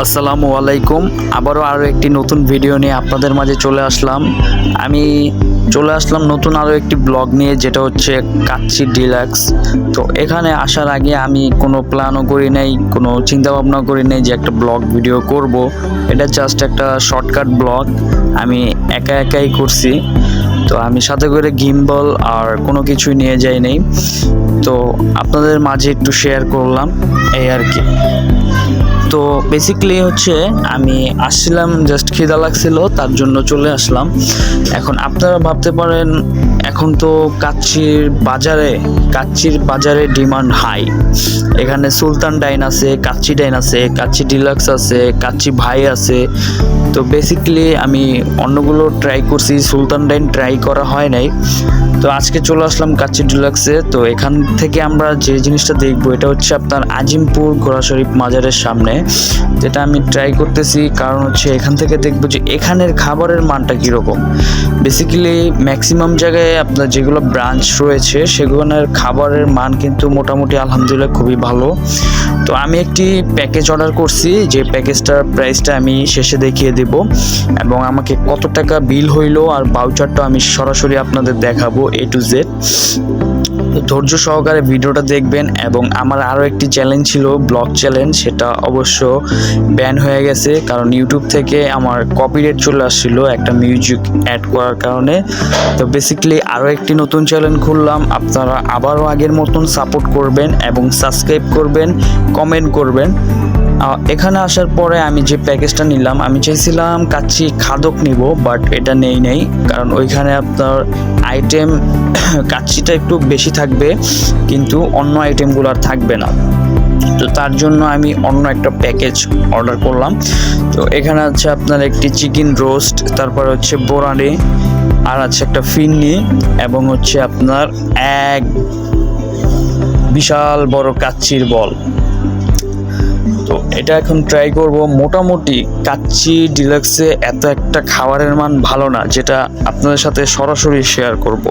আসসালামু আলাইকুম। আবারও আরও একটি নতুন ভিডিও নিয়ে আপনাদের মাঝে চলে আসলাম। আমি চলে আসলাম নতুন আরও একটি ব্লগ নিয়ে, যেটা হচ্ছে কাচ্চি ডিলাক্স। তো এখানে আসার আগে আমি কোনো প্ল্যানও করি নাই, কোনো চিন্তা ভাবনা করি নাই যে একটা ব্লগ ভিডিও করব। এটা জাস্ট একটা শর্টকাট ব্লগ, আমি একা একাই করছি। তো আমি সাথে করে গিম্বল আর কোনো কিছুই নিয়ে যাই নাই। তো আপনাদের মাঝে একটু শেয়ার করলাম, এই আর কি। তো বেসিক্যালি হচ্ছে আমি আসছিলাম, জাস্ট খিদা লাগছিল, তার জন্য চলে আসলাম। এখন আপনারা ভাবতে পারেন, এখন তো কাচ্চির বাজারে ডিমান্ড হাই। এখানে সুলতান ডাইন আছে, কাচ্চি ডাইন আছে, কাচ্চি ডিলাক্স আছে, কাচ্চি ভাই আছে। তো বেসিক্যালি আমি অন্যগুলো ট্রাই করছি, সুলতান ডাইন ট্রাই করা হয় নাই। তো আজকে চলে আসলাম কাচ্চি ডিলাক্সে। তো এখান থেকে আমরা যে জিনিসটা দেখবো, এটা হচ্ছে আপনার আজিমপুর ঘোড়া শরীফ মাজারের সামনে, যেটা আমি ট্রাই করতেছি। কারণ হচ্ছে এখান থেকে দেখবো যে এখানের খাবারের মানটা কীরকম। বেসিক্যালি ম্যাক্সিমাম জায়গায় আপনার যেগুলো ব্রাঞ্চ রয়েছে, সেগুলোর খাবারের মান কিন্তু মোটামুটি আলহামদুলিল্লাহ খুবই ভালো। তো আমি একটি প্যাকেজ অর্ডার করছি, যে প্যাকেজটার প্রাইসটা আমি শেষে দেখিয়ে দেব, এবং আমাকে কত টাকা বিল হইলো আর ভাউচারটা আমি সরাসরি আপনাদের দেখাবো A to Z। ধৈর্য সহকারে ভিডিওটা দেখবেন। এবং আমার আরও একটি চ্যালেঞ্জ ছিল, ব্লগ চ্যালেঞ্জ, সেটা অবশ্য ব্যান হয়ে গেছে, কারণ ইউটিউব থেকে আমার কপিরাইট চলে আসছিল একটা মিউজিক অ্যাড করার কারণে। তো বেসিক্যালি আরও একটি নতুন চ্যানেল খুললাম, আপনারা আবারও আগের মতন সাপোর্ট করবেন এবং সাবস্ক্রাইব করবেন, কমেন্ট করবেন। এখানে আসার পরে আমি যে প্যাকেজটা নিলাম, আমি চাইছিলাম কাচ্চি খাদক নিব, বাট এটা নেই, কারণ ওইখানে আপনার আইটেম কাচ্চিটা একটু বেশি থাকবে, কিন্তু অন্য আইটেমগুলো আর থাকবে না। তো তার জন্য আমি অন্য একটা প্যাকেজ অর্ডার করলাম। তো এখানে আছে আপনার একটি চিকেন রোস্ট, তারপর হচ্ছে বোরানি, আর আছে একটা ফিন্নি, এবং হচ্ছে আপনার এক বিশাল বড় কাচ্চির বল। তো এটা এখন ট্রাই করব। মোটামুটি কাচ্চি ডিলাক্সে এত একটা খাবারের মান ভালো না, যেটা আপনাদের সাথে সরাসরি শেয়ার করব।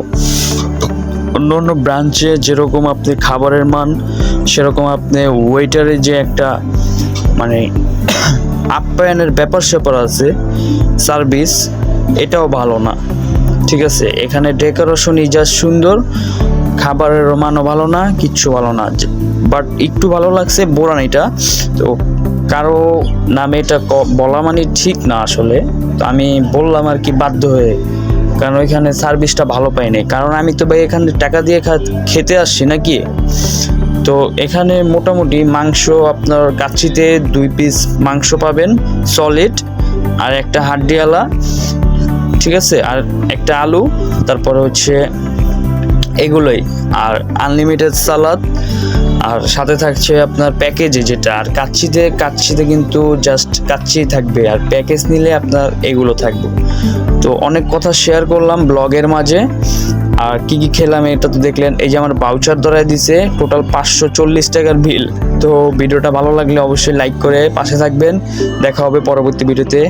অন্য অন্য ব্রাঞ্চে যেরকম আপনি খাবারের মান, সেরকম আপনি ওয়েটারে যে একটা মানে আপ্যায়নের ব্যাপার স্যাপার আছে, সার্ভিস, এটাও ভালো না। ঠিক আছে, এখানে ডেকোরেশনই জাস্ট সুন্দর, খাবারের মানও ভালো না, কিচ্ছু ভালো না। বাট একটু ভালো লাগছে বোরানিটা। তো কারো নামে এটা বলা মানে ঠিক না আসলে, তো আমি বললাম আর কি বাধ্য হয়ে, কারণ ওইখানে সার্ভিসটা ভালো পাইনি। কারণ আমি তো ভাই এখানে টাকা দিয়ে খেতে আসছি নাকি। তো এখানে মোটামুটি মাংস, আপনার কাচ্চিতে 2 পিস মাংস পাবেন সলিড, আর একটা হাড্ডিওয়ালা, ঠিক আছে, আর একটা আলু, তারপরে হচ্ছে এগুলোই, আর আনলিমিটেড সালাদ, আর সাথে থাকছে আপনার প্যাকেজে যেটা। আর কাচ্চিতে কিন্তু জাস্ট কাচ্চিই থাকবে, আর প্যাকেজ নিলে আপনার এগুলো থাকবে। তো অনেক কথা শেয়ার করলাম ব্লগের মাঝে। আর কি খেলাম এটা তো দেখলেন। এই যে আমার ভাউচার ধরায় দিছে, টোটাল 540 টাকার বিল। তো ভিডিওটা ভালো লাগলে অবশ্যই লাইক করে পাশে থাকবেন। দেখা হবে পরবর্তী ভিডিওতে।